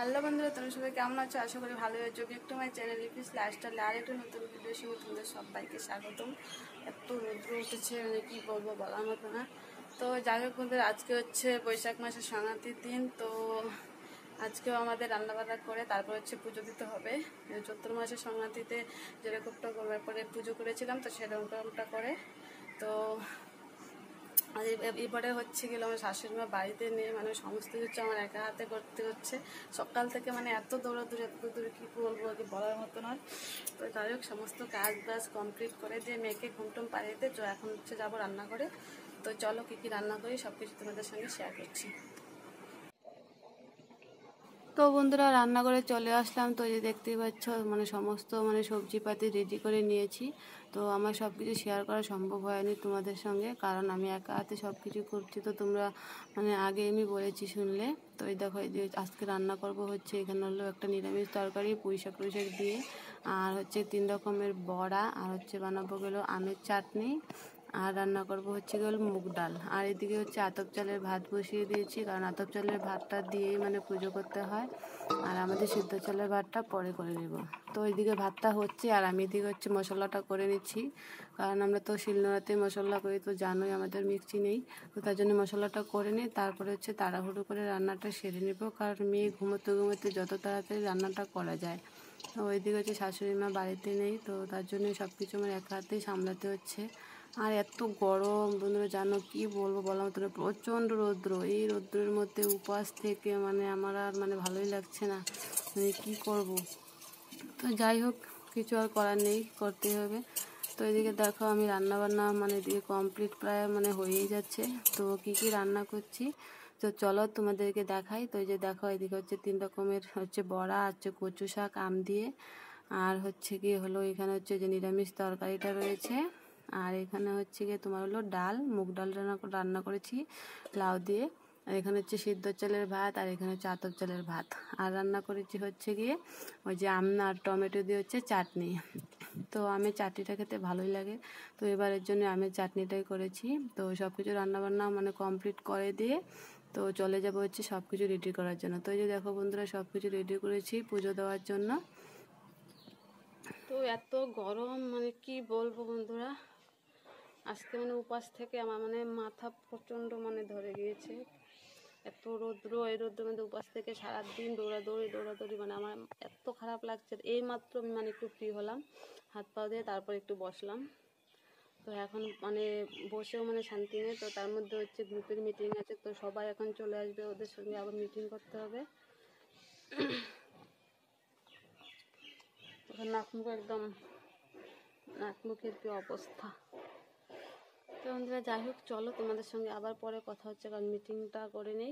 Hello বন্ধুরা, তোমরা সবাই কেমন আছো? আশা করি ভালো আছো। একটু আমার চ্যানেল লিপিস লাইফস্টাইল আর একটু নতুন ভিডিও সঙ্গে তোমাদের সবাইকে স্বাগতম। এত রৌদ্র উঠেছে, মানে কী বলবো, বলার মতো না। তো যাই হোক বন্ধুরা, আজকে হচ্ছে বৈশাখ মাসের সংক্রান্তির দিন। তো আজকেও আমাদের রান্নাবান্না করে তারপর হচ্ছে পুজো দিতে হবে। চৈত্র মাসের সংক্রান্তিতে যেরকমটা করে পুজো করেছিলাম, তো সেরকমটা করে। তো আর এবারে হচ্ছে গেলে আমার শাশুড়ি মা বাড়িতে নিয়ে, মানে সমস্ত কিছু আমার একা হাতে করতে হচ্ছে। সকাল থেকে মানে এত দৌড়াদৌড়ি কী বলবো, কি বলার মতো নয়। তো যাই হোক, সমস্ত কাজ বাজ কমপ্লিট করে দিয়ে মেয়েকে ঘুমটুম পাড়িয়ে দিয়ে তো এখন হচ্ছে যাবো রান্না করে। তো চলো কী কী রান্না করি সব কিছু তোমাদের সঙ্গে শেয়ার করছি। তো বন্ধুরা, রান্না করে চলে আসলাম। তো এই যে দেখতেই পাচ্ছ, মানে সমস্ত সবজিপাতি রেডি করে নিয়েছি। তো আমার সব কিছু শেয়ার করা সম্ভব হয়নি তোমাদের সঙ্গে, কারণ আমি একা হাতে সব কিছু করছি। তো তোমরা আগে আমি বলেছি শুনলে। তো এই দেখো, এই যে আজকে রান্না করব হচ্ছে, এখানে হলো একটা নিরামিষ তরকারি পুঁইশাক টুইশাক দিয়ে, আর হচ্ছে 3 রকমের বড়া, আর হচ্ছে বানাবো গেলো আমের চাটনি, আর রান্না করব হচ্ছে গেল মুগ ডাল। আর এদিকে হচ্ছে আতপ চালের ভাত বসিয়ে দিয়েছি, কারণ আতপ চালের ভাতটা দিয়েই পুজো করতে হয়। আর আমাদের সিদ্ধ চালের ভাতটা পরে করে নেব। তো ওইদিকে ভাতটা হচ্ছে, আর আমি এদিকে হচ্ছে মশলাটা করে নিচ্ছি, কারণ আমরা তো শিলনোড়াতে মশলা করি, তো জানোই আমাদের মিক্সি নেই। তো তার জন্য মশলাটা করে নিই, তারপরে হচ্ছে তাড়াহুড়ো করে রান্নাটা সেরে নেব, কারণ মেয়ে ঘুমোতে ঘুমোতে যত তাড়াতাড়ি রান্নাটা করা যায়। তো ওইদিকে হচ্ছে শাশুড়ি মা বাড়িতে নেই, তো তার জন্য সব কিছু আমার একা হাতেই সামলাতে হচ্ছে। আর এত গরম বন্ধুরা, জানো কি বলবো, বলার মতো না, প্রচণ্ড রৌদ্র। এই রৌদ্রের মধ্যে উপাস থেকে আমার আর ভালোই লাগছে না, কি করব। তো যাই হোক, কিছু আর করার নেই, করতেই হবে। তো এদিকে দেখো, আমি রান্নাবান্না এদিকে কমপ্লিট প্রায় হয়েই যাচ্ছে। তো কি কি রান্না করছি তো চলো তোমাদেরকে দেখাই। তো এই যে দেখো, এদিকে হচ্ছে 3 রকমের হচ্ছে বড়া, হচ্ছে কচু শাক আম দিয়ে, আর হচ্ছে কি হলো, এখানে হচ্ছে যে নিরামিষ তরকারিটা রয়েছে, আর এখানে হচ্ছে গিয়ে তোমার হলো ডাল, মুগ ডাল রান্না করেছি লাউ দিয়ে, আর এখানে হচ্ছে সিদ্ধ চালের ভাত, আর এখানে হচ্ছে আতপ চালের ভাত, আর রান্না করেছি হচ্ছে গিয়ে ওই যে আম আর টমেটো দিয়ে হচ্ছে চাটনি। তো আমের চাটনিটা খেতে ভালোই লাগে, তো এবারের জন্য আমের চাটনিটাই করেছি। তো সব কিছু রান্নাবান্না কমপ্লিট করে দিয়ে তো চলে যাব হচ্ছে সব কিছু রেডি করার জন্য। তো এই যে দেখো বন্ধুরা, সব কিছু রেডি করেছি পুজো দেওয়ার জন্য। তো এত গরম, কি বলবো বন্ধুরা, আজকে উপাস থেকে আমার মাথা প্রচণ্ড ধরে গিয়েছে। এত রৌদ্র, এই রৌদ্রের মধ্যে উপাস থেকে সারাদিন দৌড়াদৌড়ি আমার এত খারাপ লাগছে। এই মাত্র আমি একটু ফ্রি হলাম, হাত পা দিয়ে তারপর একটু বসলাম। তো এখন বসেও শান্তি নেই। তো তার মধ্যে হচ্ছে গ্রুপের মিটিং আছে, তো সবাই এখন চলে আসবে, ওদের সঙ্গে আবার মিটিং করতে হবে। নাকমুখের কি অবস্থা। তো বন্ধুরা, যাই হোক, চলো তোমাদের সঙ্গে আবার পরে কথা হচ্ছে, কারণ মিটিংটা করে নেই।